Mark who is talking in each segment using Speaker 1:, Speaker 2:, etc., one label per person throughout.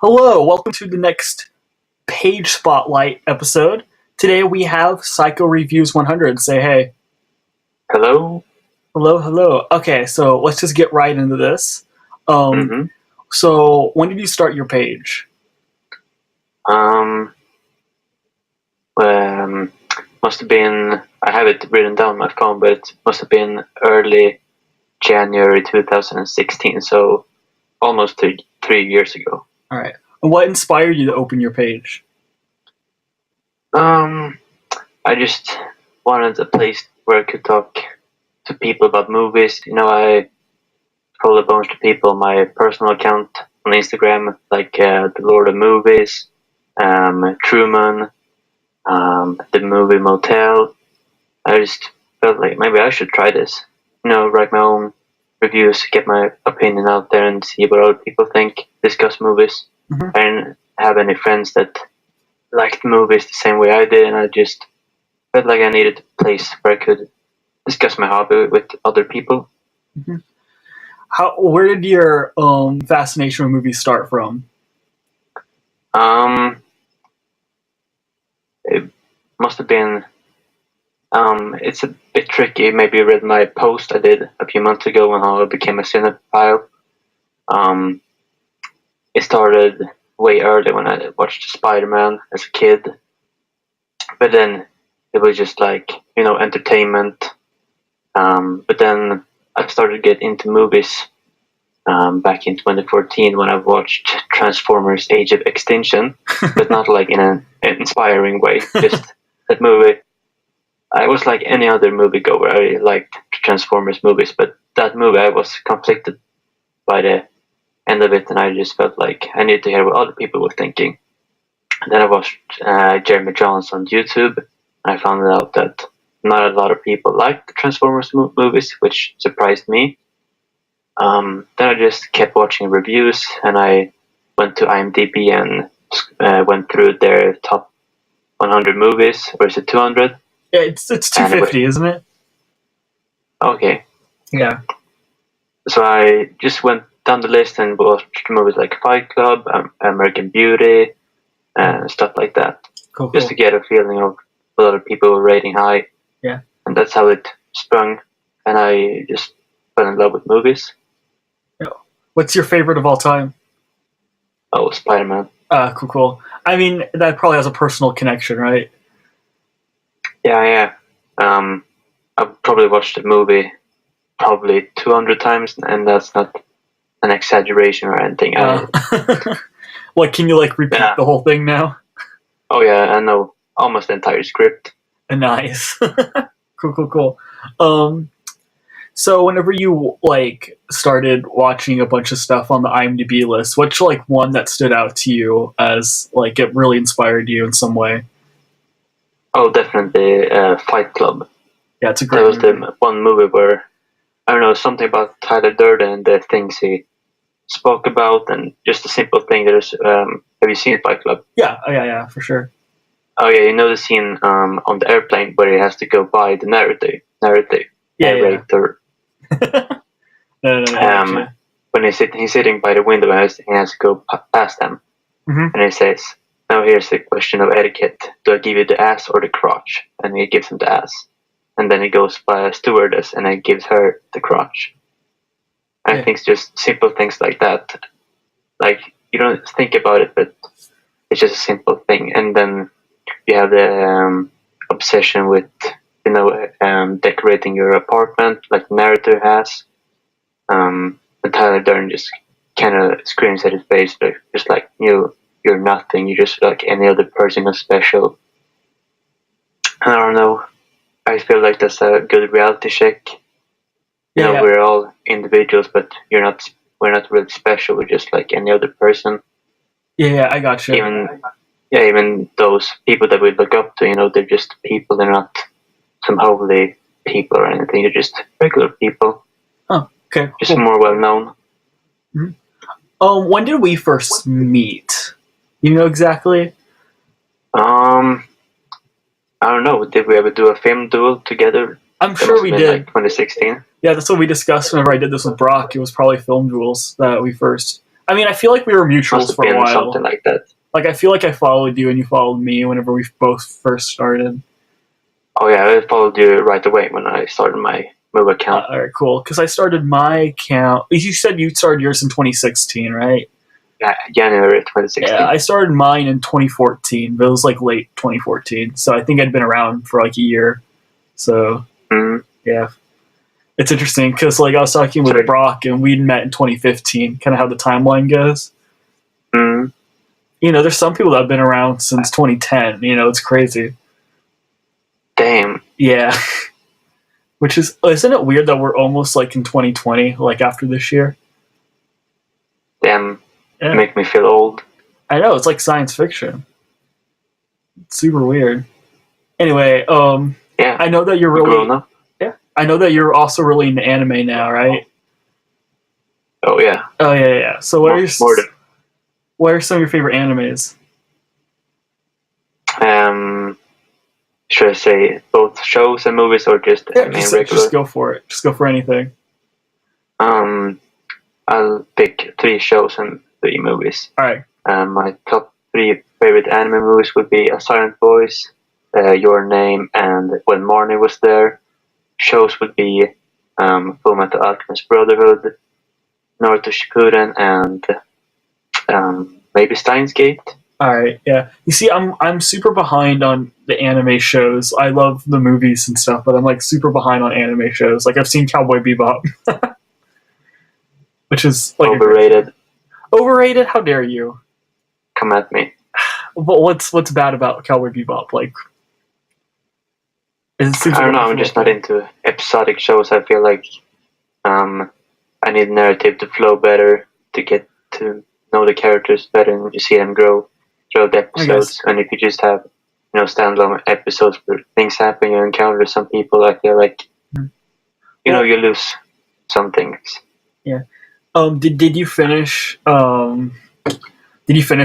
Speaker 1: Hello, welcome to the next Page Spotlight episode. Today we have Psycho Reviews 100. Say hey.
Speaker 2: Hello.
Speaker 1: Hello, hello. Okay, so let's just get right into this.
Speaker 2: Mm-hmm.
Speaker 1: So when did you start your page?
Speaker 2: Um, Must have been. I have it written down on my phone, but it must have been early January 2016. So almost 3 years ago.
Speaker 1: All right. And what inspired you to open your page?
Speaker 2: I just wanted a place where I could talk to people about movies. I follow a bunch of people on my personal account on Instagram, like the Lord of Movies, Truman, the movie Motel. I just felt like maybe I should try this. Write my own reviews, get my opinion out there, and see what other people think. Discuss movies.
Speaker 1: Mhm.
Speaker 2: I didn't have any friends that liked movies the same way I did, and I just felt like I needed a place where I could discuss my hobby with other people.
Speaker 1: Where did your fascination with movies start from?
Speaker 2: It must have been. It's a bit tricky. Maybe you read my post I did a few months ago on how I became a cinephile. It started way early when I watched Spider-Man as a kid, but then it was just like entertainment. But then I started to get into movies back in 2014 when I watched Transformers: Age of Extinction, but not like in an inspiring way. Just that movie. I was like any other moviegoer. I liked Transformers movies, but that movie I was conflicted by the end of it, and I just felt like I needed to hear what other people were thinking. And then I watched Jeremy Jahns on YouTube, and I found out that not a lot of people liked the Transformers movies, which surprised me. Then I just kept watching reviews, and I went to IMDb and went through their top 100 movies, or is it 200?
Speaker 1: Yeah, it's 250, isn't it?
Speaker 2: Okay.
Speaker 1: Yeah.
Speaker 2: So I just went down the list and watched movies like Fight Club, American Beauty, and stuff like that.
Speaker 1: Cool.
Speaker 2: Just to get a feeling of what other people were rating high.
Speaker 1: Yeah.
Speaker 2: And that's how it sprung, and I just fell in love with movies.
Speaker 1: What's your favorite of all time?
Speaker 2: Oh, Spider-Man.
Speaker 1: Cool. I mean, that probably has a personal connection, right?
Speaker 2: Yeah. I've probably watched the movie probably 200 times, and that's not an exaggeration or anything.
Speaker 1: What, can you repeat the whole thing now?
Speaker 2: Oh yeah, I know almost the entire script.
Speaker 1: Nice. Cool. So whenever you started watching a bunch of stuff on the IMDb list, what's one that stood out to you as it really inspired you in some way?
Speaker 2: Oh, definitely Fight Club.
Speaker 1: Yeah, it's a great.
Speaker 2: That was the one movie where I don't know, something about Tyler Durden and the things he spoke about, and just a simple thing. Have you seen Fight Club?
Speaker 1: Yeah, for sure.
Speaker 2: Oh yeah, the scene on the airplane where he has to go by the narrator.
Speaker 1: No.
Speaker 2: When he's sitting by the window and he has to go past them,
Speaker 1: Mm-hmm.
Speaker 2: and he says, "Now here's the question of etiquette: do I give you the ass or the crotch?" And he gives him the ass, and then he goes by a stewardess and he gives her the crotch. I think it's just simple things like that. Like, you don't think about it, but it's just a simple thing. And then you have the obsession with decorating your apartment, like the narrator has. And Tyler Durden just kind of screams at his face, just like you're nothing. You're just like any other person, not special. I don't know. I feel like that's a good reality check. We're all individuals, but we're not really special. We're just like any other person.
Speaker 1: Yeah, I got you.
Speaker 2: Even those people that we look up to, they're just people. They're not some holy people or anything. They're just regular people.
Speaker 1: Oh, okay.
Speaker 2: Just more well known.
Speaker 1: Mm-hmm. When did we first meet? You know exactly?
Speaker 2: I don't know. Did we ever do a film duel together?
Speaker 1: I'm sure we did.
Speaker 2: Like 2016.
Speaker 1: Yeah, that's what we discussed whenever I did this with Brock. It was probably film duels that we first I mean, I feel like we were
Speaker 2: Must
Speaker 1: mutuals
Speaker 2: have
Speaker 1: for a
Speaker 2: been
Speaker 1: while.
Speaker 2: something like that.
Speaker 1: Like, I feel like I followed you and you followed me whenever we both first started.
Speaker 2: Oh yeah, I followed you right away when I started my Move account.
Speaker 1: All right, cool. Because I started my account. You said you started yours in 2016, right?
Speaker 2: Yeah, January 2016.
Speaker 1: Yeah, I started mine in 2014, but it was like late 2014. So I think I'd been around for like a year. So yeah, it's interesting because like I was talking with Brock and we'd met in 2015. Kind of how the timeline goes. You know, there's some people that have been around since 2010. You know, it's crazy.
Speaker 2: Damn.
Speaker 1: Yeah. Which isn't it weird that we're almost like in 2020, like after this year?
Speaker 2: Damn.
Speaker 1: Yeah.
Speaker 2: Make me feel old.
Speaker 1: I know, it's like science fiction. It's super weird. Anyway,
Speaker 2: yeah.
Speaker 1: I know that you're really
Speaker 2: grown up.
Speaker 1: Yeah. I know that you're also really into anime now, right?
Speaker 2: Oh yeah.
Speaker 1: Oh yeah. So what are some of your favorite animes?
Speaker 2: Should I say both shows and movies or just
Speaker 1: just go for it. Just go for anything.
Speaker 2: I'll pick 3 shows and 3 movies.
Speaker 1: Alright.
Speaker 2: My top 3 favorite anime movies would be A Silent Voice, Your Name, and When Marnie Was There. Shows would be Fullmetal Alchemist Brotherhood, Naruto Shippuden, and maybe Steins Gate.
Speaker 1: Alright, yeah. You see, I'm super behind on the anime shows. I love the movies and stuff, but I'm like super behind on anime shows. Like I've seen Cowboy Bebop, which is like
Speaker 2: overrated.
Speaker 1: Overrated? How dare you?
Speaker 2: Come at me.
Speaker 1: But what's bad about Cowboy Bebop? Like,
Speaker 2: I don't know. I'm just not into episodic shows. I feel like I need narrative to flow better to get to know the characters better and you see them grow throughout the episodes. And if you just have standalone episodes where things happen, you encounter some people, I feel like you lose some things.
Speaker 1: Yeah. Did you finish the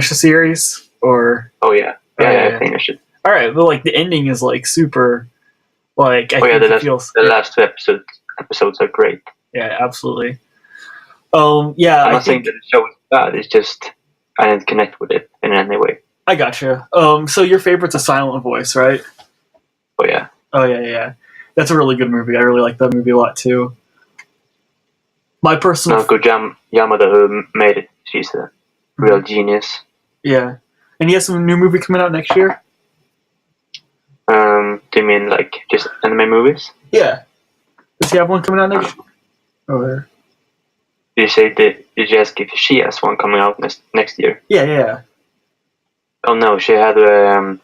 Speaker 1: series or?
Speaker 2: Oh yeah. I finished it.
Speaker 1: All right, but like the ending is like super, like I think
Speaker 2: the last 2 episodes are great.
Speaker 1: Yeah, absolutely. Yeah,
Speaker 2: I'm not saying that the show is bad. It's just I didn't connect with it in any way.
Speaker 1: I gotcha. So your favorite's A Silent Voice, right?
Speaker 2: Oh yeah.
Speaker 1: Oh yeah. That's a really good movie. I really like that movie a lot too. My personal
Speaker 2: Naoko Yamada, who made it, she's a real genius.
Speaker 1: Yeah, and he has some new movie coming out next year.
Speaker 2: Do you mean like just anime movies?
Speaker 1: Yeah. Does he have one coming out next year? Oh,
Speaker 2: Did you ask if she has one coming out next year?
Speaker 1: Yeah.
Speaker 2: Oh no, she had a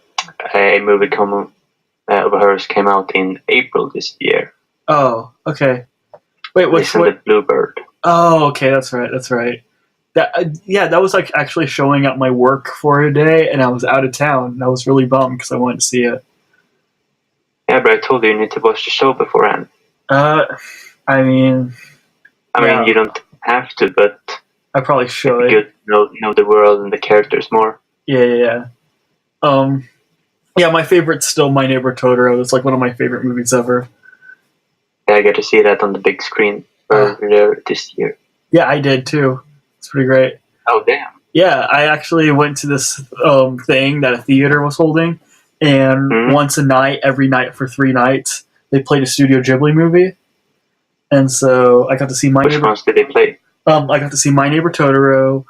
Speaker 2: movie of hers came out in April this year.
Speaker 1: Oh, okay. Wait, what?
Speaker 2: The Bluebird.
Speaker 1: Oh, okay, that's right. That was like actually showing up my work for a day, and I was out of town, and I was really bummed because I wanted to see it.
Speaker 2: Yeah, but I told you need to watch the show beforehand.
Speaker 1: I mean,
Speaker 2: you don't have to, but
Speaker 1: I probably should.
Speaker 2: Good to know the world and the characters more.
Speaker 1: Yeah. My favorite's still My Neighbor Totoro. It's like one of my favorite movies ever.
Speaker 2: Yeah, I got to see that on the big screen earlier this year.
Speaker 1: Yeah, I did too. It's pretty great.
Speaker 2: Oh, damn.
Speaker 1: Yeah, I actually went to this thing that a theater was holding, and once a night, every night for 3 nights, they played a Studio Ghibli movie. And so I got to see
Speaker 2: Which ones did they play?
Speaker 1: I got to see My Neighbor Totoro,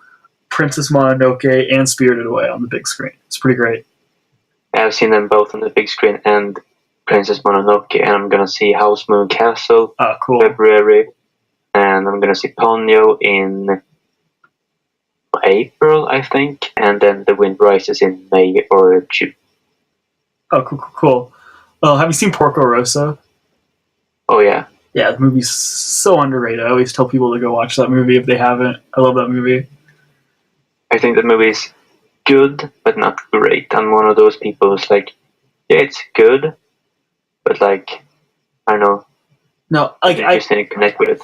Speaker 1: Princess Mononoke, and Spirited Away on the big screen. It's pretty great.
Speaker 2: I've seen them both on the big screen and Princess Mononoke, and I'm gonna see House Moon Castle
Speaker 1: cool.
Speaker 2: February, and I'm gonna see Ponyo in April, I think, and then The Wind Rises in May or June.
Speaker 1: Oh, cool. Have you seen Porco Rosso?
Speaker 2: Oh yeah.
Speaker 1: Yeah, the movie's so underrated. I always tell people to go watch that movie if they haven't. I love that movie.
Speaker 2: I think the movie's good, but not great. I'm one of those people who's like, yeah, it's good, but like, I don't know.
Speaker 1: No,
Speaker 2: I just didn't connect with it.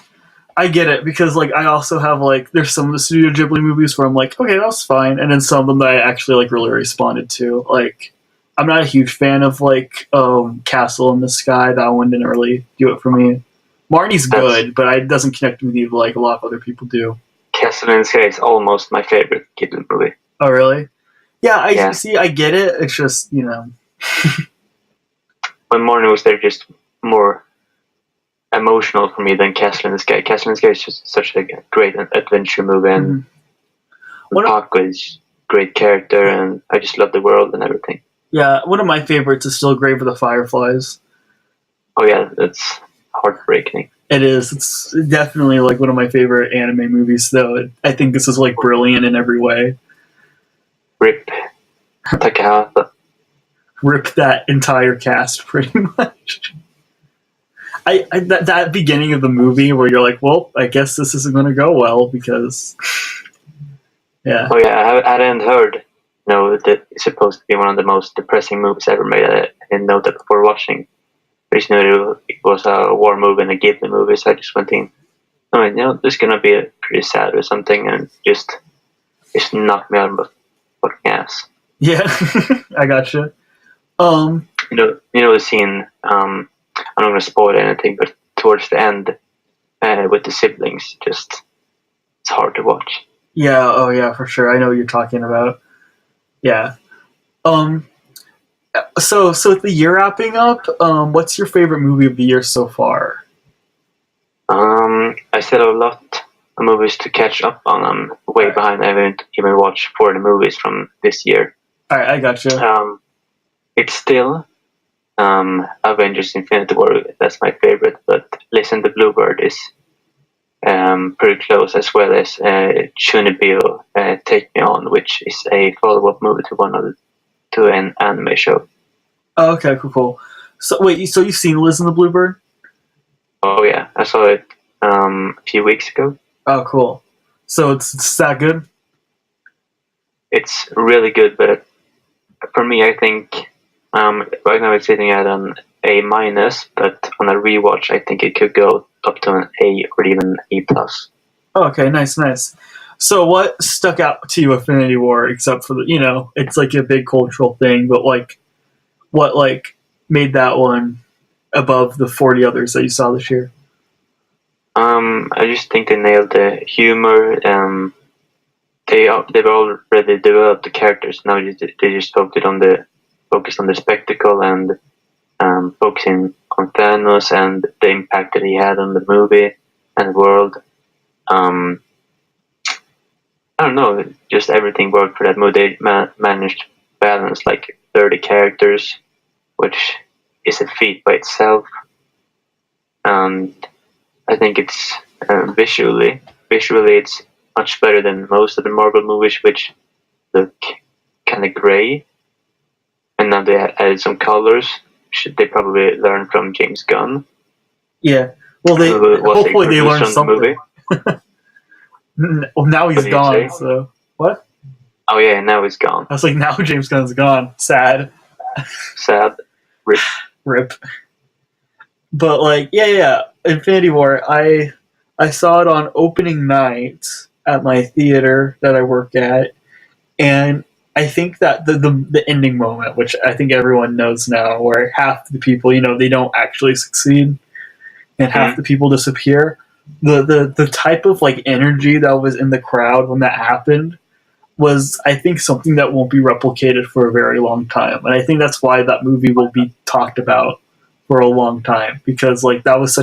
Speaker 1: I get it, because like I also have like, there's some of the Studio Ghibli movies where I'm like, okay, that's fine, and then some of them that I actually like really responded to. Like, I'm not a huge fan of like Castle in the Sky. That one didn't really do it for me. Marnie's good, but it doesn't connect with me like a lot of other people do.
Speaker 2: Castle in the Sky is almost my favorite Ghibli movie.
Speaker 1: Oh, really? Yeah, I see. I get it. It's just, you know.
Speaker 2: When Morning was there, just more emotional for me than Castle in the Sky. Castle in the Sky is just such a great adventure movie, and Paco is great character, and I just love the world and everything.
Speaker 1: Yeah, one of my favorites is still Grave of the Fireflies.
Speaker 2: Oh yeah, that's heartbreaking.
Speaker 1: It is. It's definitely like one of my favorite anime movies, though. I think this is like brilliant in every way.
Speaker 2: Rip Takahata.
Speaker 1: Rip that entire cast, pretty much. That beginning of the movie where you're like, well, I guess this isn't going to go well because, yeah.
Speaker 2: Oh yeah, I hadn't heard. That it's supposed to be one of the most depressing movies ever made. I didn't know that before watching. I just knew it was a war movie and a Ghibli movie, so I just went in. This is gonna be pretty sad or something, and just knocked me out of my fucking ass.
Speaker 1: Yeah, I gotcha.
Speaker 2: The scene. I'm not gonna spoil anything, but towards the end, with the siblings, it's hard to watch.
Speaker 1: Yeah. Oh yeah, for sure. I know what you're talking about. Yeah. So with the year wrapping up, what's your favorite movie of the year so far?
Speaker 2: I still have a lot of movies to catch up on. I'm way behind. I haven't even watched 4 of the movies from this year.
Speaker 1: Alright, I gotcha.
Speaker 2: It's still Avengers Infinity War. That's my favorite, but Listen to Bluebird is pretty close, as well as Chunibyo Take Me On, which is a follow-up movie to an anime show.
Speaker 1: Oh, okay, cool. So wait, so you've seen Liz and the Bluebird?
Speaker 2: Oh yeah, I saw it a few weeks ago.
Speaker 1: Oh, cool. So it's that good?
Speaker 2: It's really good, but for me, I think right now it's sitting at an A-, but on a rewatch, I think it could go up to an A or even A+.
Speaker 1: Oh, okay, nice. So what stuck out to you, Infinity War, except for it's like a big cultural thing, but like, what like made that one above the 40 others that you saw this year?
Speaker 2: I just think they nailed the humor. They've already developed the characters. Now they just focused on the spectacle and focusing on Thanos and the impact that he had on the movie and the world. I don't know, just everything worked for that movie. They managed to balance like 30 characters, which is a feat by itself. And I think it's visually it's much better than most of the Marvel movies, which look kind of gray. And now they added some colors. They probably learned from James Gunn.
Speaker 1: Yeah. Well, hopefully they learned something. Well, now he's gone. So what?
Speaker 2: Oh yeah, now he's gone.
Speaker 1: I was like, now James Gunn's gone. Sad. Rip. But like, yeah. Infinity War. I saw it on opening night at my theater that I work at, and I think that the ending moment, which I think everyone knows now, where half the people, they don't actually succeed, and half the people disappear. The type of like energy that was in the crowd when that happened was, I think, something that won't be replicated for a very long time, and I think that's why that movie will be talked about for a long time, because like that was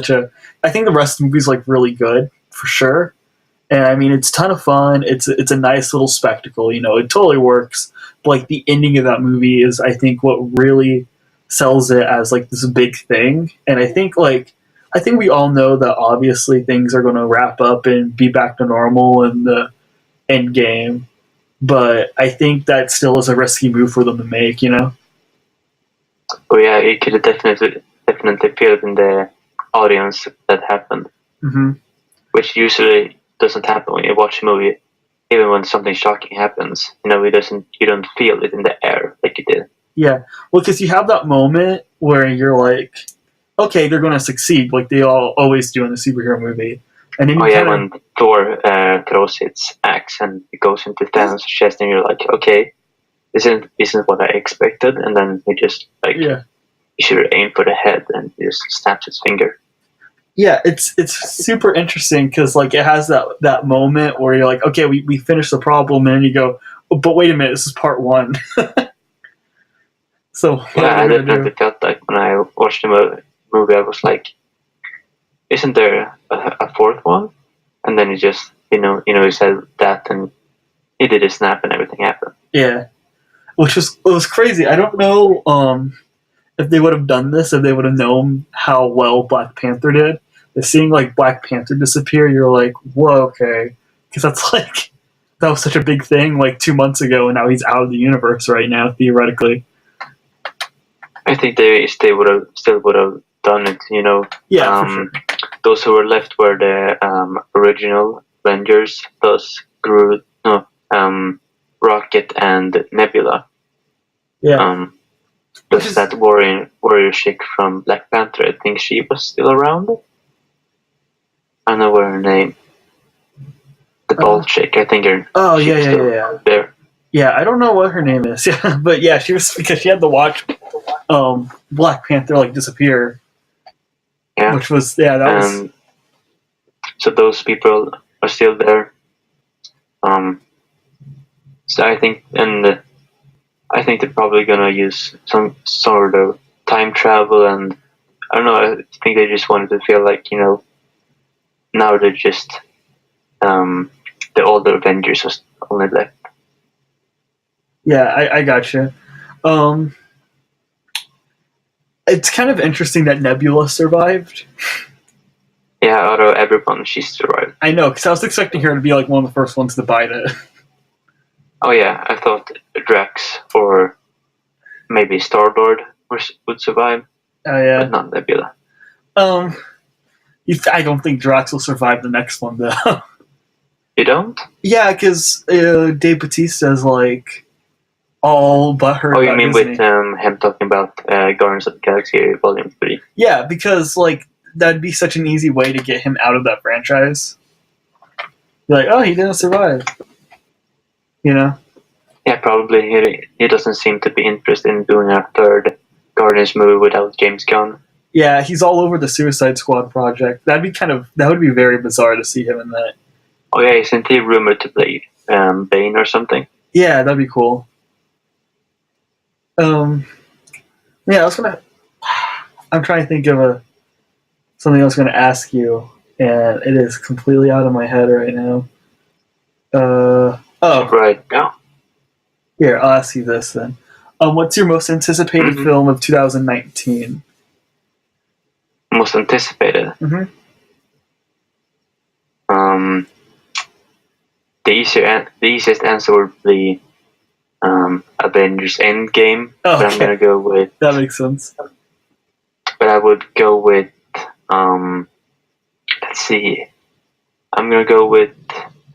Speaker 1: I think the rest of the movie is like really good for sure. And I mean, it's a ton of fun. It's a nice little spectacle. It totally works. But like the ending of that movie is, I think, what really sells it as like this big thing. And I think we all know that obviously things are going to wrap up and be back to normal in the end game. But I think that still is a risky move for them to make.
Speaker 2: Oh yeah, you could definitely feel it in the audience that happened.
Speaker 1: Mm-hmm.
Speaker 2: Which usually doesn't happen when you watch a movie. Even when something shocking happens, you don't feel it in the air like you did.
Speaker 1: Yeah, well, because you have that moment where you're like, okay, they're going to succeed, like they always do in a superhero movie. And then
Speaker 2: when Thor throws its axe and it goes into Thanos' chest, and you're like, okay, this isn't what I expected. And then he just he should aim for the head, and he just snaps his finger.
Speaker 1: Yeah, it's super interesting because like it has that moment where you're like, okay, we finished the problem, and then you go, oh, but wait a minute, this is part one. So what
Speaker 2: Yeah,
Speaker 1: are
Speaker 2: I
Speaker 1: we gonna
Speaker 2: definitely
Speaker 1: do?
Speaker 2: felt like when I watched the movie, I was like, isn't there a fourth one? And then he just, he said that, and he did a snap, and everything happened.
Speaker 1: Yeah, it was crazy. I don't know if they would have done this, if they would have known how well Black Panther did. But seeing like Black Panther disappear, you're like, whoa, okay, because that's like that was such a big thing like 2 months ago, and now he's out of the universe right now theoretically.
Speaker 2: I think they still would have done it.
Speaker 1: Yeah, for sure.
Speaker 2: Those who were left were the original Avengers, thus Groot, no, Rocket, and Nebula.
Speaker 1: Yeah,
Speaker 2: Plus that warrior chick from Black Panther. I think she was still around. I don't know what her name. The bald chick. I think her.
Speaker 1: Oh
Speaker 2: she
Speaker 1: yeah,
Speaker 2: was
Speaker 1: yeah,
Speaker 2: still
Speaker 1: yeah.
Speaker 2: there.
Speaker 1: Yeah, I don't know what her name is. Yeah, but yeah, she was because she had to watch Black Panther like disappear,
Speaker 2: Yeah,
Speaker 1: which was that was
Speaker 2: and so those people are still there. So I think, and I think they're probably gonna use some sort of time travel, and I don't know. I think they just wanted to feel like now they're just the older Avengers are only left.
Speaker 1: yeah. I gotcha. Um, it's kind of interesting that Nebula survived.
Speaker 2: Yeah, out of everyone, she survived.
Speaker 1: I know because I was expecting her to be like one of the first ones to bite it.
Speaker 2: Oh yeah, I thought Drax or maybe Star Lord would survive,
Speaker 1: Oh yeah.
Speaker 2: but not Nebula.
Speaker 1: Um, I don't think Drax will survive the next one though.
Speaker 2: You don't?
Speaker 1: Yeah, because Dave Bautista's like all butthurt.
Speaker 2: Oh, you
Speaker 1: about
Speaker 2: mean
Speaker 1: Disney.
Speaker 2: with him talking about Guardians of the Galaxy Volume 3?
Speaker 1: Yeah, because like that'd be such an easy way to get him out of that franchise. You're like, oh, he didn't survive. You know?
Speaker 2: Yeah, probably. He doesn't seem to be interested in doing a third Guardians movie without James Gunn.
Speaker 1: Yeah, he's all over the Suicide Squad project. That would be very bizarre to see him in that.
Speaker 2: Oh yeah, isn't he rumored to play Bane or something?
Speaker 1: Yeah, that'd be cool. Yeah, I'm trying to think of something I was gonna ask you, and it is completely out of my head right now.
Speaker 2: Right now.
Speaker 1: Here, I'll ask you this then. What's your most anticipated film of 2019?
Speaker 2: Most anticipated.
Speaker 1: Mm-hmm.
Speaker 2: The easiest answer would be Avengers Endgame.
Speaker 1: Oh,
Speaker 2: but I'm gonna go with.
Speaker 1: That makes sense.
Speaker 2: But I would go with. Let's see. I'm gonna go with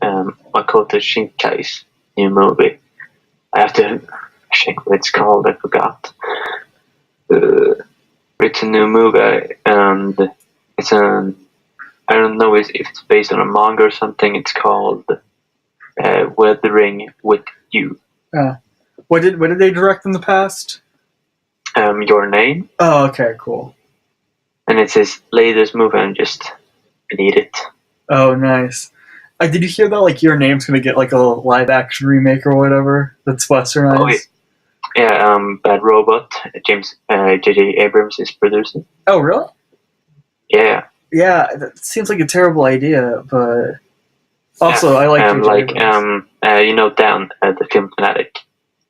Speaker 2: Makoto Shinkai's new movie. I have to check what it's called. I forgot. It's a new movie, and it's I don't know if it's based on a manga or something. It's called Weathering with You.
Speaker 1: What did they direct in the past?
Speaker 2: Your Name.
Speaker 1: Oh, okay, cool.
Speaker 2: And it's his latest movie, and just need it.
Speaker 1: Oh, nice. Did you hear that? Like, Your Name's gonna get like a live action remake or whatever. That's westernized.
Speaker 2: Oh, yeah. Bad Robot. J.J. Abrams is producing.
Speaker 1: Oh, really?
Speaker 2: Yeah.
Speaker 1: Yeah, that seems like a terrible idea, but also I like J.J. Abrams.
Speaker 2: Dan, the film fanatic.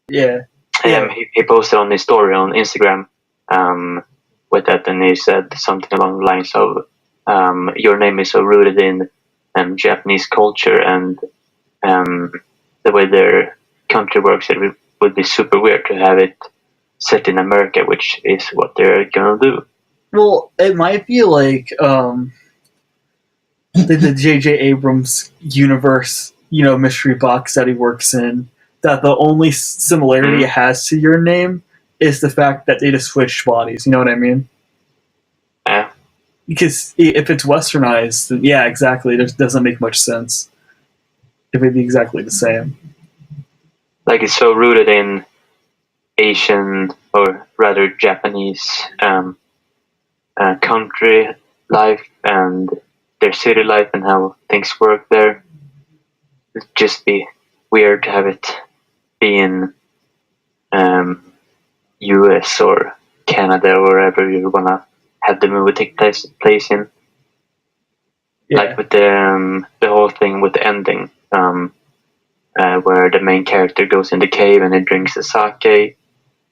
Speaker 1: Yeah.
Speaker 2: He posted on his story on Instagram with that, and he said something along the lines of Your Name is so rooted in Japanese culture and the way their country works. It would be super weird to have it set in America, which is what they're gonna do.
Speaker 1: Well, it might be like the J.J. Abrams universe, mystery box that he works in. That the only similarity it has to Your Name is the fact that they just switched bodies. You know what I mean?
Speaker 2: Yeah.
Speaker 1: Because if it's westernized, then yeah, exactly. It doesn't make much sense if it'd be exactly the same.
Speaker 2: Like, it's so rooted in Asian, or rather Japanese country, life and their city life and how things work there. It'd just be weird to have it be in US or Canada or wherever you're gonna have the movie take place in.
Speaker 1: Yeah.
Speaker 2: Like with the whole thing with the ending, where the main character goes in the cave and he drinks the sake.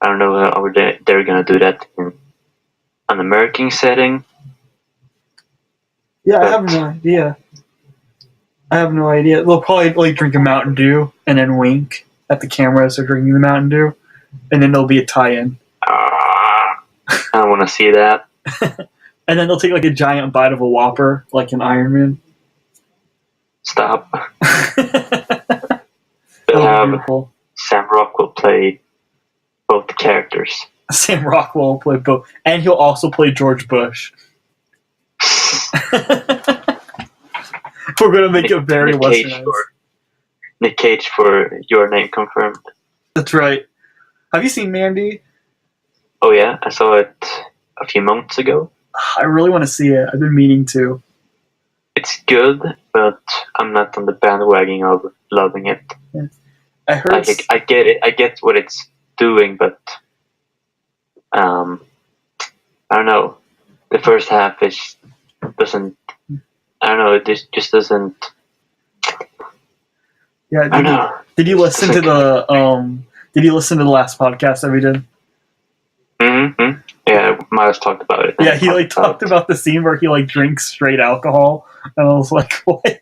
Speaker 2: I don't know how they're gonna do that in an American setting.
Speaker 1: Yeah, I have no idea. They'll probably like drink a Mountain Dew and then wink at the camera as they're drinking the Mountain Dew, and then there'll be a tie-in.
Speaker 2: I don't want to see that.
Speaker 1: And then they'll take like a giant bite of a Whopper, like an Iron Man.
Speaker 2: Stop.
Speaker 1: That
Speaker 2: They'll
Speaker 1: would be
Speaker 2: have
Speaker 1: beautiful.
Speaker 2: Sam Rockwell play both the characters.
Speaker 1: Sam Rockwell will play both, and he'll also play George Bush. We're gonna make it very westernized.
Speaker 2: Nick Cage for Your Name Confirmed.
Speaker 1: That's right. Have you seen Mandy?
Speaker 2: Oh yeah, I saw it a few months ago.
Speaker 1: I really want to see it. I've been meaning to.
Speaker 2: It's good, but I'm not on the bandwagon of loving it.
Speaker 1: Yeah. I heard.
Speaker 2: I get it. I get what it's doing, but I don't know. The first half doesn't. I don't know. It just doesn't.
Speaker 1: Yeah.
Speaker 2: I don't know.
Speaker 1: Did you listen to the Did you listen to the last podcast that we did?
Speaker 2: Mm-hmm. Yeah, Miles talked about it.
Speaker 1: Yeah, he like talked about the scene where he like drinks straight alcohol, and I was like, what?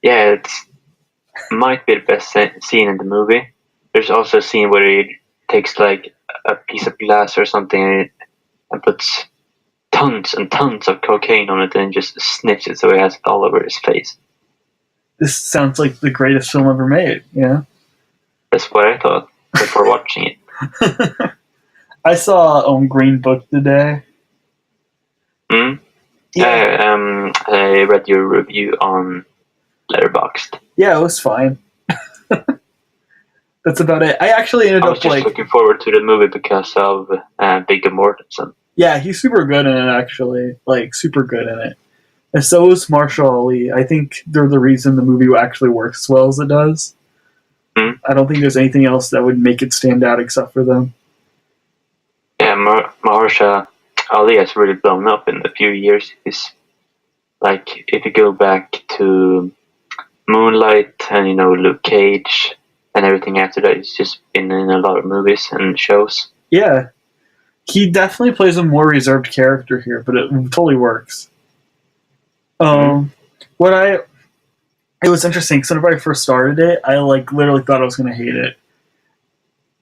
Speaker 2: Yeah, it might be the best scene in the movie. There's also a scene where he takes like a piece of glass or something and puts tons and tons of cocaine on it and just sniffs it so he has it all over his face.
Speaker 1: This sounds like the greatest film ever made. Yeah,
Speaker 2: that's what I thought before watching it.
Speaker 1: I saw Green Book today.
Speaker 2: Yeah. I read your review on Letterboxd.
Speaker 1: Yeah, it was fine. That's about it. I actually ended
Speaker 2: up I was just looking forward to the movie because of Viggo Mortensen.
Speaker 1: Yeah, he's super good in it, actually. Like, super good in it. And so is Marshall Ali. I think they're the reason the movie actually works as well as it does. I don't think there's anything else that would make it stand out except for them.
Speaker 2: Yeah, Mahershala Ali has really blown up in a few years. He's like, if you go back to Moonlight and Luke Cage and everything after that, he's just been in a lot of movies and shows.
Speaker 1: Yeah, he definitely plays a more reserved character here, but it totally works. It was interesting because whenever I first started it, I like literally thought I was going to hate it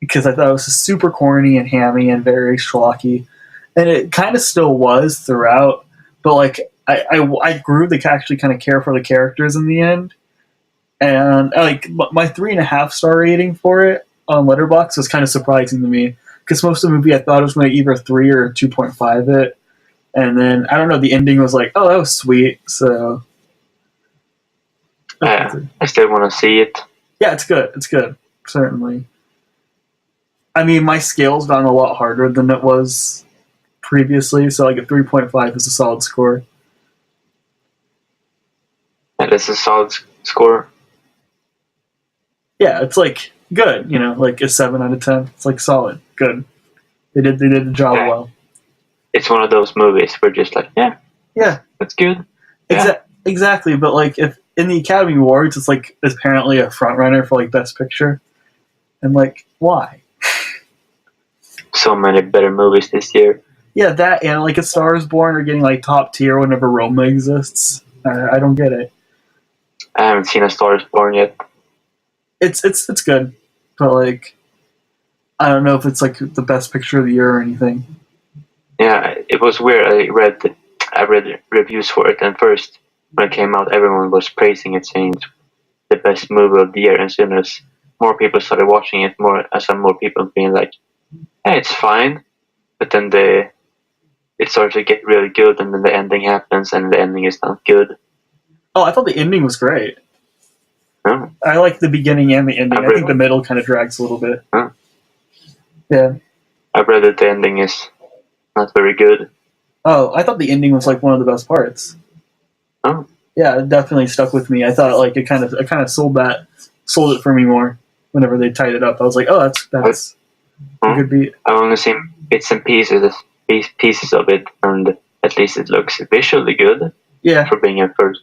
Speaker 1: because I thought it was super corny and hammy and very schlocky, and it kind of still was throughout. But like I grew to actually kind of care for the characters in the end, and like my 3.5 star rating for it on Letterboxd was kind of surprising to me because most of the movie I thought it was going to either 3 or 2.5 it, and then I don't know, the ending was like, oh, that was sweet, so.
Speaker 2: I still want to see it.
Speaker 1: Yeah, it's good. It's good, certainly. I mean, my scale's gotten a lot harder than it was previously, so like a 3.5 is a solid score.
Speaker 2: And it's a solid score?
Speaker 1: Yeah, it's like good, like a 7 out of 10. It's like solid, good. They did the job well. It's
Speaker 2: one of those movies where just like, yeah, that's good. Yeah.
Speaker 1: Exactly, but like if in the Academy Awards, it's like apparently a front runner for like Best Picture, and like why?
Speaker 2: So many better movies this year.
Speaker 1: Yeah, that and like A Star Is Born are getting like top tier whenever Roma exists. I don't get it.
Speaker 2: I haven't seen A Star Is Born yet.
Speaker 1: It's good, but like I don't know if it's like the best picture of the year or anything.
Speaker 2: Yeah, it was weird. I read reviews for it, and first when it came out, everyone was praising it, saying it's the best movie of the year. And as soon as more people started watching it, I saw more people being like, "Hey, it's fine," but then it started to get really good, and then the ending happens, and the ending is not good.
Speaker 1: Oh, I thought the ending was great.
Speaker 2: Oh.
Speaker 1: I like the beginning and the ending. I think the middle kind of drags a little bit.
Speaker 2: Oh.
Speaker 1: Yeah.
Speaker 2: I've read that the ending is not very good.
Speaker 1: Oh, I thought the ending was like one of the best parts.
Speaker 2: Oh,
Speaker 1: Yeah, it definitely stuck with me. I thought like it kind of sold it for me more whenever they tied it up. I was like, oh, that's a good beat.
Speaker 2: I've only seen bits and pieces of it, and at least it looks visually good
Speaker 1: Yeah,
Speaker 2: for being a first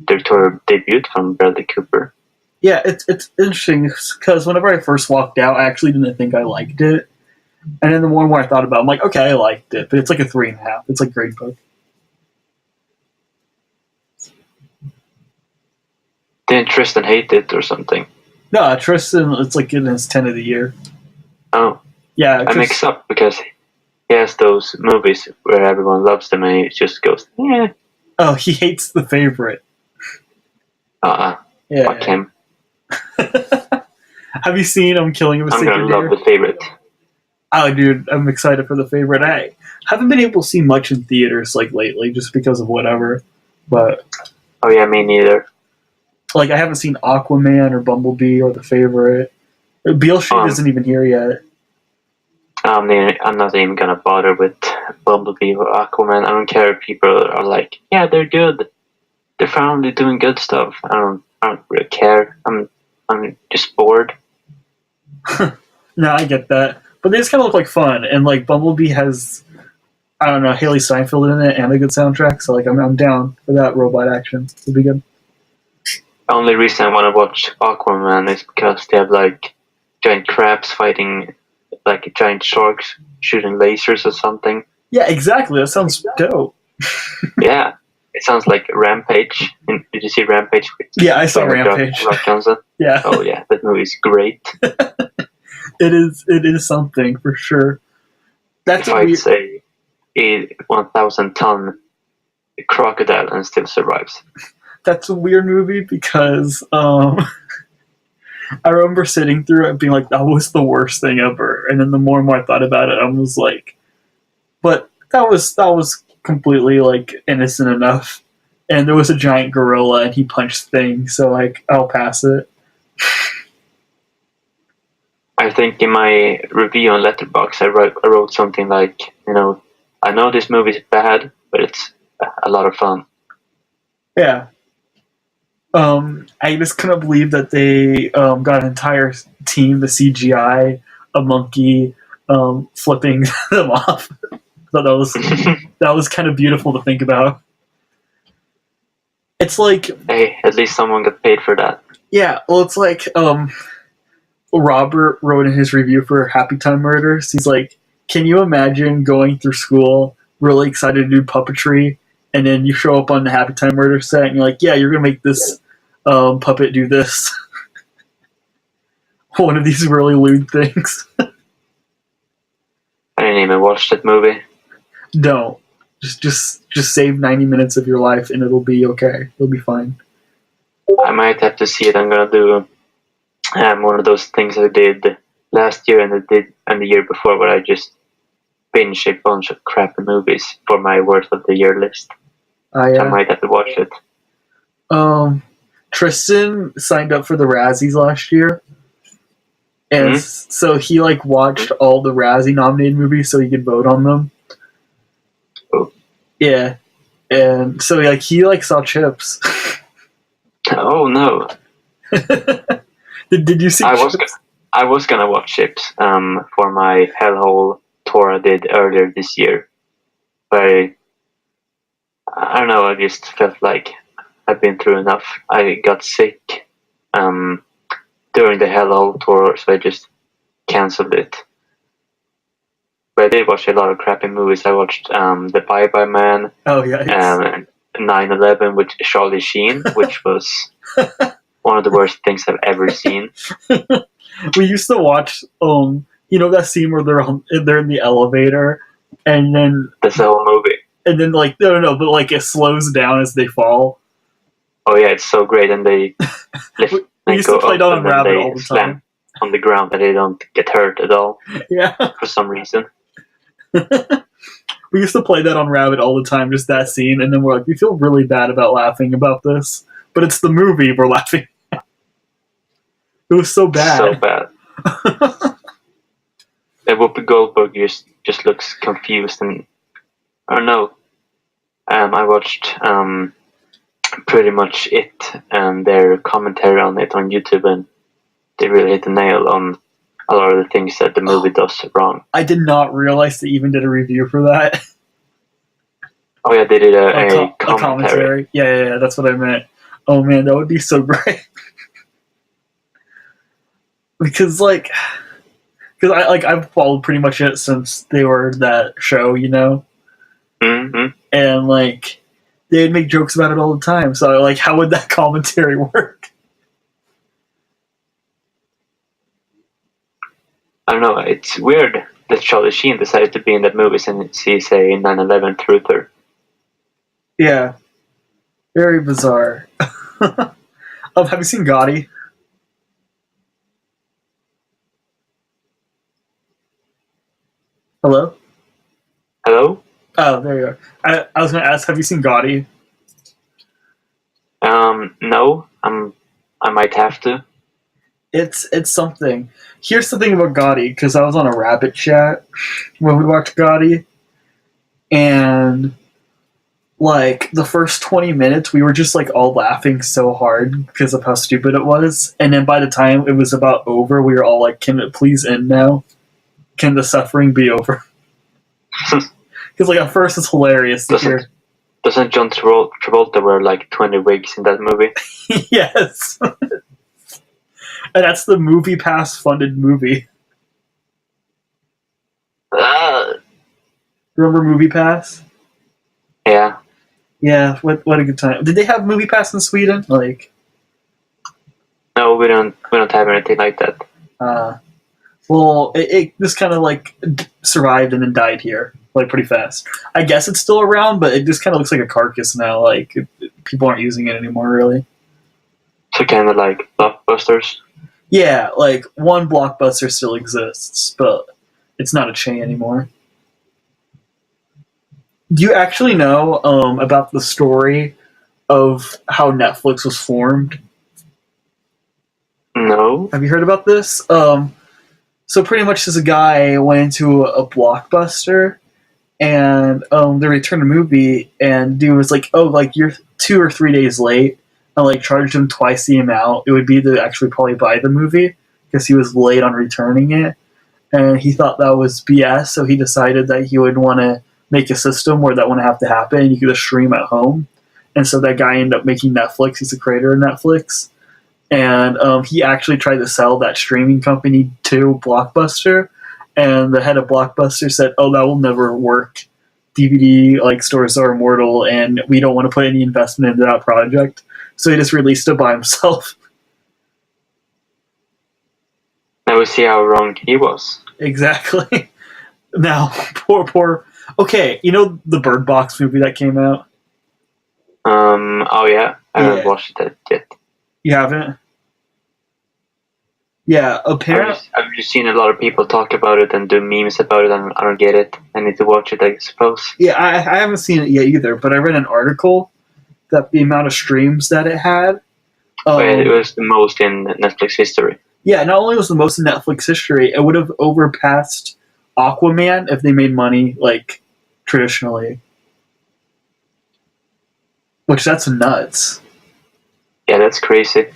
Speaker 2: directorial debut from Bradley Cooper.
Speaker 1: yeah, it's interesting because whenever I first walked out, I actually didn't think I liked it, and then the more and more I thought about it, I'm like, okay, I liked it, but it's like a 3.5. It's like Green Book.
Speaker 2: Didn't Tristan hate it or something?
Speaker 1: No, Tristan, it's like in his 10 of the year.
Speaker 2: Oh,
Speaker 1: Yeah,
Speaker 2: I mix up because he has those movies where everyone loves them and he just goes, yeah.
Speaker 1: Oh, he hates The Favorite.
Speaker 2: Yeah. Fuck him.
Speaker 1: Have you seen Killing of a
Speaker 2: I'm
Speaker 1: Sacred
Speaker 2: gonna love
Speaker 1: Deer?
Speaker 2: The Favorite.
Speaker 1: Oh, dude, I'm excited for The Favorite. I haven't been able to see much in theaters like lately, just because of whatever. But
Speaker 2: Oh yeah, me neither.
Speaker 1: like, I haven't seen Aquaman or Bumblebee or The Favorite. Beale isn't even here yet.
Speaker 2: I'm not even gonna bother with Bumblebee or Aquaman. I don't care if people are like, yeah, they're good. They're finally doing good stuff. I don't really care. I'm just bored.
Speaker 1: No, I get that. But they just kind of look like fun, and like Bumblebee has, I don't know, Haley Steinfeld in it and a good soundtrack. So like, I'm down for that robot action. It'll be good.
Speaker 2: The only reason I want to watch Aquaman is because they have like giant crabs fighting like giant sharks shooting lasers or something.
Speaker 1: Yeah, exactly. That sounds dope.
Speaker 2: Yeah, it sounds like Rampage. Did you see Rampage?
Speaker 1: Yeah, I saw Rampage.
Speaker 2: Rock Johnson.
Speaker 1: Yeah.
Speaker 2: Oh yeah, that movie's great.
Speaker 1: It is something for sure. That's
Speaker 2: it fights a 1,000-ton crocodile and still survives.
Speaker 1: That's a weird movie because I remember sitting through it and being like, that was the worst thing ever. And then the more and more I thought about it, I was like, but that was completely like innocent enough. And there was a giant gorilla and he punched things, so like I'll pass it.
Speaker 2: I think in my review on Letterboxd, I wrote something like, I know this movie's bad, but it's a lot of fun.
Speaker 1: Yeah. I just couldn't believe that they got an entire team, the CGI, a monkey flipping them off. So that was kind of beautiful to think about. It's like,
Speaker 2: hey, at least someone got paid for that.
Speaker 1: Yeah, well, it's like Robert wrote in his review for Happy Time Murders. He's like, can you imagine going through school really excited to do puppetry, and then you show up on the Happy Time Murder set, and you're like, yeah, you're gonna make this puppet do this. One of these really lewd things.
Speaker 2: I didn't even watch that movie.
Speaker 1: Don't. Just save 90 minutes of your life and it'll be okay. It'll be fine.
Speaker 2: I might have to see it. I'm gonna do one of those things I did last year and the year before, where I just binge a bunch of crappy movies for my worst of the year list.
Speaker 1: Yeah.
Speaker 2: I might have to watch it.
Speaker 1: Tristan signed up for the Razzies last year, and so he like watched all the Razzie nominated movies so he could vote on them.
Speaker 2: Oh.
Speaker 1: Yeah, and so like he saw Chips.
Speaker 2: Oh no!
Speaker 1: Did you see?
Speaker 2: I was gonna watch Chips for my Hellhole tour I did earlier this year, but I don't know. I just felt like I've been through enough. I got sick during the Hellhole tour, so I just canceled it. But I did watch a lot of crappy movies. I watched The Bye Bye Man.
Speaker 1: Oh yeah.
Speaker 2: 9/11 with Charlie Sheen, which was one of the worst things I've ever seen.
Speaker 1: We used to watch that scene where they're in the elevator, and then
Speaker 2: that's the whole movie.
Speaker 1: And then no, but like it slows down as they fall.
Speaker 2: Oh yeah, it's so great, and they lift
Speaker 1: we used to play Down on Rabbit all the time
Speaker 2: on the ground, and they don't get hurt at all.
Speaker 1: Yeah,
Speaker 2: for some reason.
Speaker 1: We used to play that on Rabbit all the time, just that scene, and then we're like, we feel really bad about laughing about this, but it's the movie we're laughing at. It was so bad.
Speaker 2: So bad. And Whoopi Goldberg just looks confused, and I don't know. I watched pretty much it and their commentary on it on YouTube, and they really hit the nail on a lot of the things that the movie does wrong.
Speaker 1: I did not realize they even did a review for that.
Speaker 2: Oh yeah, they did a commentary.
Speaker 1: Yeah, that's what I meant. Oh man, that would be so great. Because I've followed pretty much it since they were that show, you know.
Speaker 2: Mm-hmm.
Speaker 1: And they'd make jokes about it all the time. So how would that commentary work?
Speaker 2: I don't know. It's weird that Charlie Sheen decided to be in that movie since he's a 9/11 truther.
Speaker 1: Yeah, very bizarre. Have you seen Gotti? Hello?
Speaker 2: Hello?
Speaker 1: Oh, there you are. I was going to ask, have you seen Gotti?
Speaker 2: No. I might have to.
Speaker 1: It's something. Here's the thing about Gotti, because I was on a Rabbit chat when we watched Gotti, and the first 20 minutes we were just all laughing so hard because of how stupid it was, and then by the time it was about over, we were all like, can it please end now? Can the suffering be over? Because at first it's hilarious to hear.
Speaker 2: Doesn't John Travolta wear 20 wigs in that movie?
Speaker 1: Yes. And that's the Movie Pass funded movie. Remember Movie Pass?
Speaker 2: Yeah.
Speaker 1: Yeah, what a good time. Did they have Movie Pass in Sweden?
Speaker 2: No, we don't have anything like that.
Speaker 1: Well, it just kind of survived and then died here, pretty fast. I guess it's still around, but it just kind of looks like a carcass now. People aren't using it anymore, really.
Speaker 2: So kind of like Blockbusters.
Speaker 1: Yeah, one Blockbuster still exists, but it's not a chain anymore. Do you actually know about the story of how Netflix was formed?
Speaker 2: No.
Speaker 1: Have you heard about this? So pretty much this guy went into a Blockbuster, and they returned a movie, and dude was like, oh, you're 2 or 3 days late, and charged him twice the amount it would be to actually probably buy the movie, because he was late on returning it. And he thought that was BS, so he decided that he would want to make a system where that wouldn't have to happen, and you could just stream at home. And so that guy ended up making Netflix. He's the creator of Netflix. And he actually tried to sell that streaming company to Blockbuster, and the head of Blockbuster said, oh, that will never work. DVD stores are immortal, and we don't want to put any investment into that project. So he just released it by himself.
Speaker 2: Now we see how wrong he was.
Speaker 1: Exactly. Now, poor. Okay, you know the Bird Box movie that came out?
Speaker 2: Oh yeah. I haven't watched it yet.
Speaker 1: You haven't? Yeah, apparently.
Speaker 2: I've just seen a lot of people talk about it and do memes about it, and I don't get it. I need to watch it, I suppose.
Speaker 1: Yeah, I haven't seen it yet either, but I read an article that the amount of streams that it had.
Speaker 2: It was the most in Netflix history.
Speaker 1: Yeah, not only was the most in Netflix history, it would have overpassed Aquaman if they made money traditionally. Which, that's nuts.
Speaker 2: Yeah, that's crazy.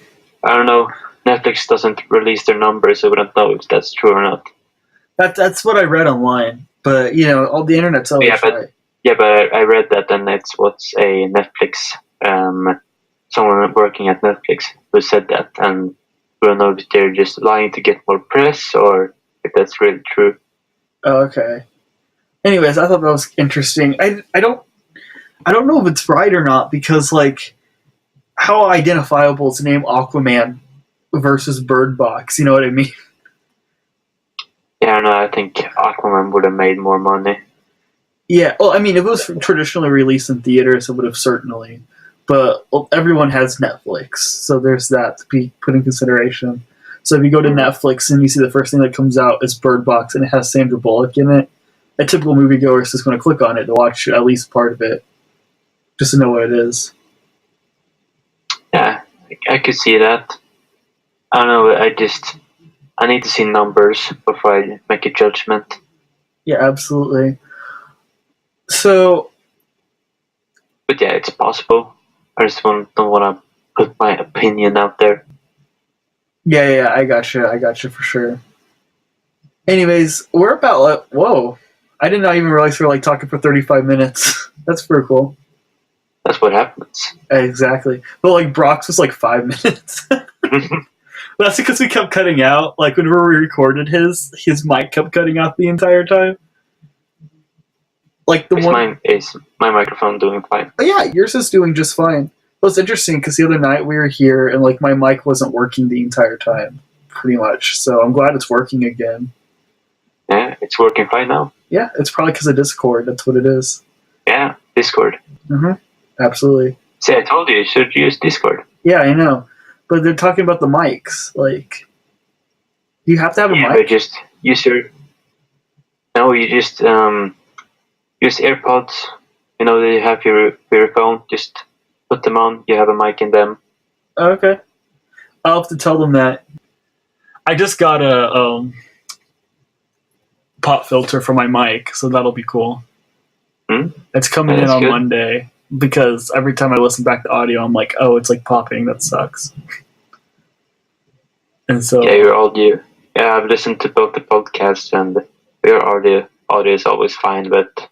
Speaker 2: I don't know. Netflix doesn't release their numbers, so we don't know if that's true or not.
Speaker 1: That's what I read online, but all the internet's always right.
Speaker 2: Yeah, but I read that, and it's what's a Netflix, someone working at Netflix who said that, and we don't know if they're just lying to get more press or if that's really true.
Speaker 1: Oh, okay. Anyways, I thought that was interesting. I don't know if it's right or not, because how identifiable is the name Aquaman versus Bird Box? You know what I mean?
Speaker 2: Yeah, no, I think Aquaman would have made more money.
Speaker 1: Yeah, well, I mean, if it was traditionally released in theaters, it would have certainly. But everyone has Netflix, so there's that to be put in consideration. So if you go to Netflix and you see the first thing that comes out is Bird Box and it has Sandra Bullock in it, a typical moviegoer is just going to click on it to watch at least part of it, just to know what it is.
Speaker 2: Yeah, I could see that. I don't know, I need to see numbers before I make a judgment.
Speaker 1: Yeah, absolutely. So,
Speaker 2: But yeah, it's possible. I just don't want to put my opinion out there.
Speaker 1: yeah, I gotcha for sure. Anyways, we're about whoa. I did not even realize we were like talking for 35 minutes. That's pretty cool.
Speaker 2: That's what happens.
Speaker 1: Exactly. But like Brock's was like 5 minutes. That's because we kept cutting out. Like whenever we recorded his mic kept cutting out the entire time. Like the one.
Speaker 2: Is my microphone doing fine?
Speaker 1: Oh, yeah, yours is doing just fine. Well, it's interesting because the other night we were here and like my mic wasn't working the entire time, pretty much. So I'm glad it's working again.
Speaker 2: Yeah, it's working fine now.
Speaker 1: Yeah, it's probably because of Discord. That's what it is.
Speaker 2: Yeah, Discord.
Speaker 1: Absolutely.
Speaker 2: See, I told you should use Discord.
Speaker 1: Yeah, I know. But they're talking about the mics. Like, you have to have a mic?
Speaker 2: But just use your... No, you just use AirPods. You know, you have your phone. Just put them on. You have a mic in them.
Speaker 1: Okay. I'll have to tell them that. I just got a pop filter for my mic, so that'll be cool. It's coming in on good. Monday, because every time I listen back to audio, I'm like, oh, it's like popping. That sucks. And so...
Speaker 2: Yeah, your audio. Yeah, I've listened to both the podcasts, and your audio is always fine, but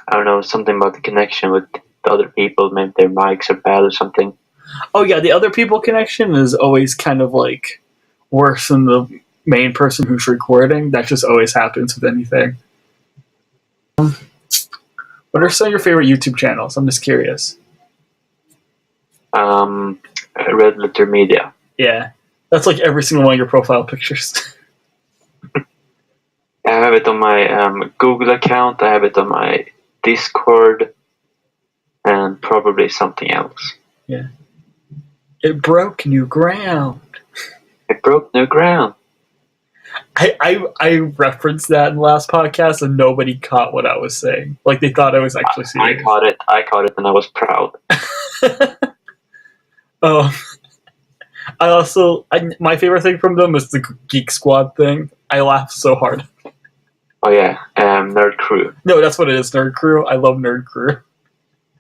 Speaker 2: I don't know, something about the connection with the other people, maybe their mics are bad or something.
Speaker 1: Oh yeah, the other people connection is always kind of like worse than the main person who's recording. That just always happens with anything. What are some of your favorite YouTube channels? I'm just curious.
Speaker 2: Red Letter Media.
Speaker 1: Yeah, that's like every single one of your profile pictures.
Speaker 2: I have it on my Google account, I have it on my Discord, and probably something else.
Speaker 1: Yeah. It broke new ground.
Speaker 2: It broke new ground.
Speaker 1: I referenced that in the last podcast and nobody caught what I was saying. Like they thought I was actually serious.
Speaker 2: I caught it and I was proud.
Speaker 1: My favorite thing from them is the Geek Squad thing. I laughed so hard.
Speaker 2: Oh yeah, Nerd Crew.
Speaker 1: No, that's what it is, Nerd Crew. I love Nerd Crew.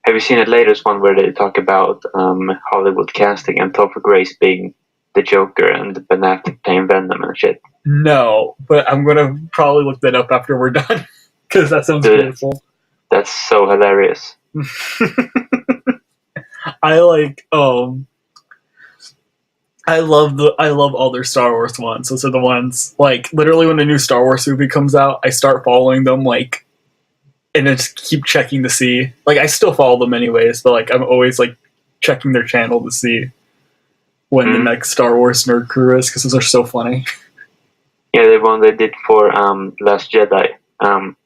Speaker 2: Have you seen the latest one where they talk about Hollywood casting and Topher Grace being the Joker and Ben Affleck playing Venom and shit?
Speaker 1: No, but I'm gonna probably look that up after we're done because that sounds beautiful.
Speaker 2: That's so hilarious.
Speaker 1: I love all their Star Wars ones. Those are the ones like literally when a new Star Wars movie comes out, I start following them like, and I just keep checking to see. Like I still follow them anyways, but like I'm always like checking their channel to see when the next Star Wars Nerd Crew is because those are so funny.
Speaker 2: Yeah, the one they did for Last Jedi. One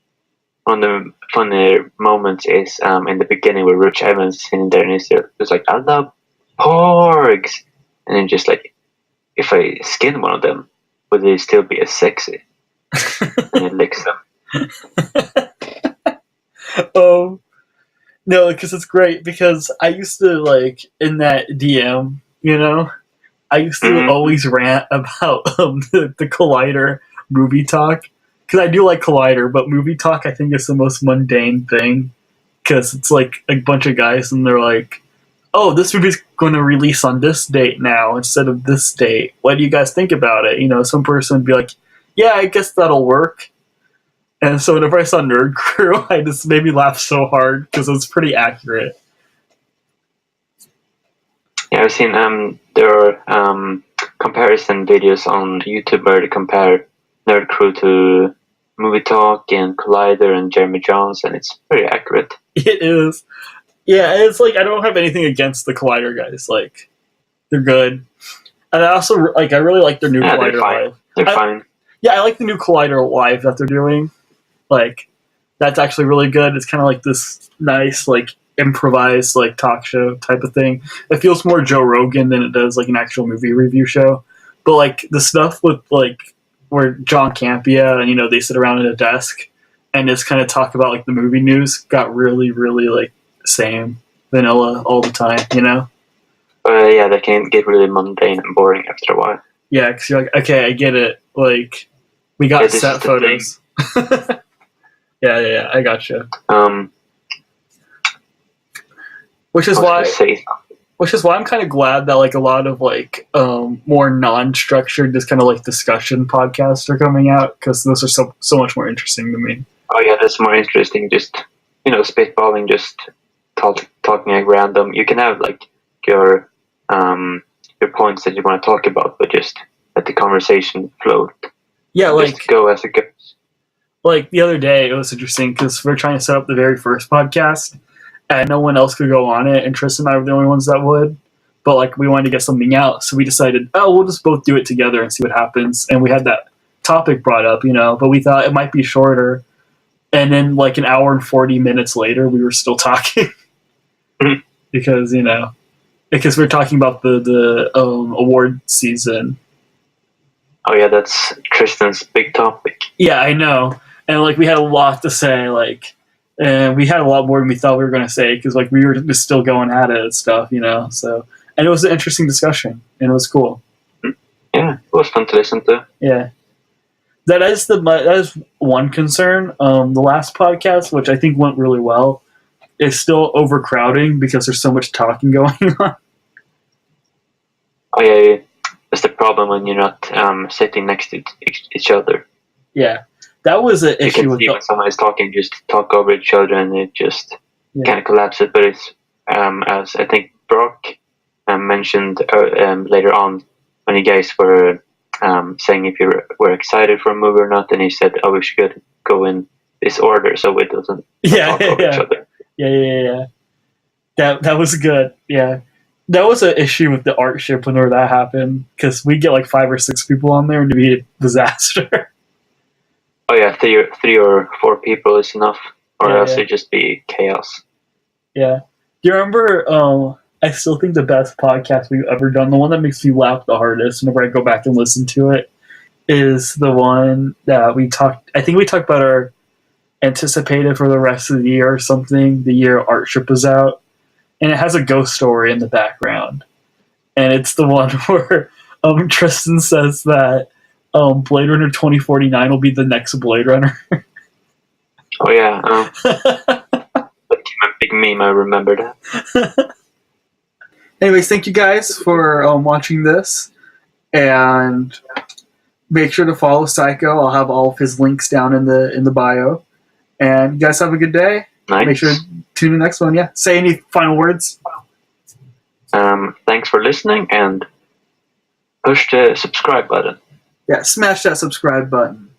Speaker 2: of the funny moments is in the beginning where Rich Evans is sitting there and he's just like, I love porgs. And then just like, if I skin one of them, would they still be as sexy? And it licks them.
Speaker 1: No, because it's great because I used to like in that DM, you know, I used to always rant about the Collider movie talk because I do like Collider, but movie talk I think is the most mundane thing because it's like a bunch of guys and they're like, oh, this movie's going to release on this date now instead of this date. What do you guys think about it? You know, some person would be like, yeah, I guess that'll work. And so whenever I saw Nerd Crew, I just made me laugh so hard because it was pretty accurate.
Speaker 2: Yeah, I've seen there are comparison videos on YouTube where they compare Nerd Crew to Movie Talk and Collider and Jeremy Jones, and it's pretty accurate.
Speaker 1: It is. Yeah, it's like I don't have anything against the Collider guys. Like, they're good. And I also like I really like their new Collider Live.
Speaker 2: They're fine.
Speaker 1: Yeah, I like the new Collider Live that they're doing. Like, that's actually really good. It's kind of like this nice, like, improvised, like, talk show type of thing. It feels more Joe Rogan than it does, like, an actual movie review show. But, like, the stuff with, like, where John Campea and, you know, they sit around at a desk and just kind of talk about, like, the movie news got really, really, like, same vanilla all the time, you know?
Speaker 2: Yeah, they can get really mundane and boring after a while.
Speaker 1: Yeah, because you're like, okay, I get it. Like, we got set photos. Yeah. I gotcha. Which
Speaker 2: I
Speaker 1: is
Speaker 2: was
Speaker 1: why
Speaker 2: gonna say
Speaker 1: I'm kind of glad that like a lot of like more non-structured, just kind of like discussion podcasts are coming out, because those are so much more interesting to me.
Speaker 2: oh yeah, that's more interesting. Just spitballing, just talking like random. You can have like your points that you want to talk about, but just let the conversation flow.
Speaker 1: Yeah, like
Speaker 2: just go as it goes.
Speaker 1: Like the other day, it was interesting because we're trying to set up the very first podcast, and no one else could go on it, and Tristan and I were the only ones that would. But like we wanted to get something out, so we decided, oh, we'll just both do it together and see what happens. And we had that topic brought up, but we thought it might be shorter. And then like an hour and 40 minutes later, we were still talking because we're talking about the award season.
Speaker 2: Oh yeah, that's Tristan's big topic.
Speaker 1: Yeah, I know. And like we had a lot to say, and we had a lot more than we thought we were going to say, because like we were just still going at it and stuff, So, and it was an interesting discussion, and it was cool.
Speaker 2: Yeah, it was fun to listen to.
Speaker 1: Yeah, that is one concern. The last podcast, which I think went really well, is still overcrowding because there's so much talking going on.
Speaker 2: Oh yeah, that's the problem when you're not sitting next to each other.
Speaker 1: Yeah. That was an
Speaker 2: you
Speaker 1: issue
Speaker 2: can
Speaker 1: with
Speaker 2: see when someone is talking, just talk over each other, and it just kind of collapses. But it's as I think Brock mentioned later on, when you guys were saying if you were excited for a movie or not, and he said, "Oh, we should go in this order so it doesn't talk over each other."
Speaker 1: Yeah. That was good. Yeah, that was an issue with the art ship whenever that happened, because we get like 5 or 6 people on there and it'd be a disaster.
Speaker 2: Oh yeah, 3 or 4 people is enough, or else it'd just be chaos.
Speaker 1: Yeah. Do you remember? I still think the best podcast we've ever done, the one that makes me laugh the hardest whenever I go back and listen to it, is the one that we talked. I think we talked about our anticipated for the rest of the year or something. The year art ship was out, and it has a ghost story in the background, and it's the one where Tristan says that Blade Runner 2049 will be the next Blade Runner.
Speaker 2: Oh yeah, that became a big meme. I remember that.
Speaker 1: Anyways, thank you guys for watching this, and make sure to follow Psycho. I'll have all of his links down in the bio. And you guys have a good day.
Speaker 2: Nice.
Speaker 1: Make sure to tune in the next one. Yeah. Say any final words.
Speaker 2: Thanks for listening, and push the subscribe button.
Speaker 1: Yeah, smash that subscribe button.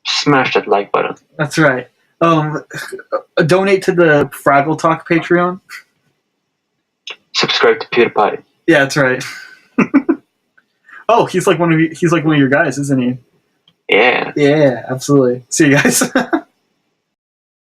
Speaker 2: Smash that like button.
Speaker 1: That's right. Donate to the Fraggle Talk Patreon.
Speaker 2: Subscribe to PewDiePie.
Speaker 1: Yeah, that's right. Oh, he's like one of your guys, isn't he?
Speaker 2: Yeah.
Speaker 1: Yeah, absolutely. See you guys.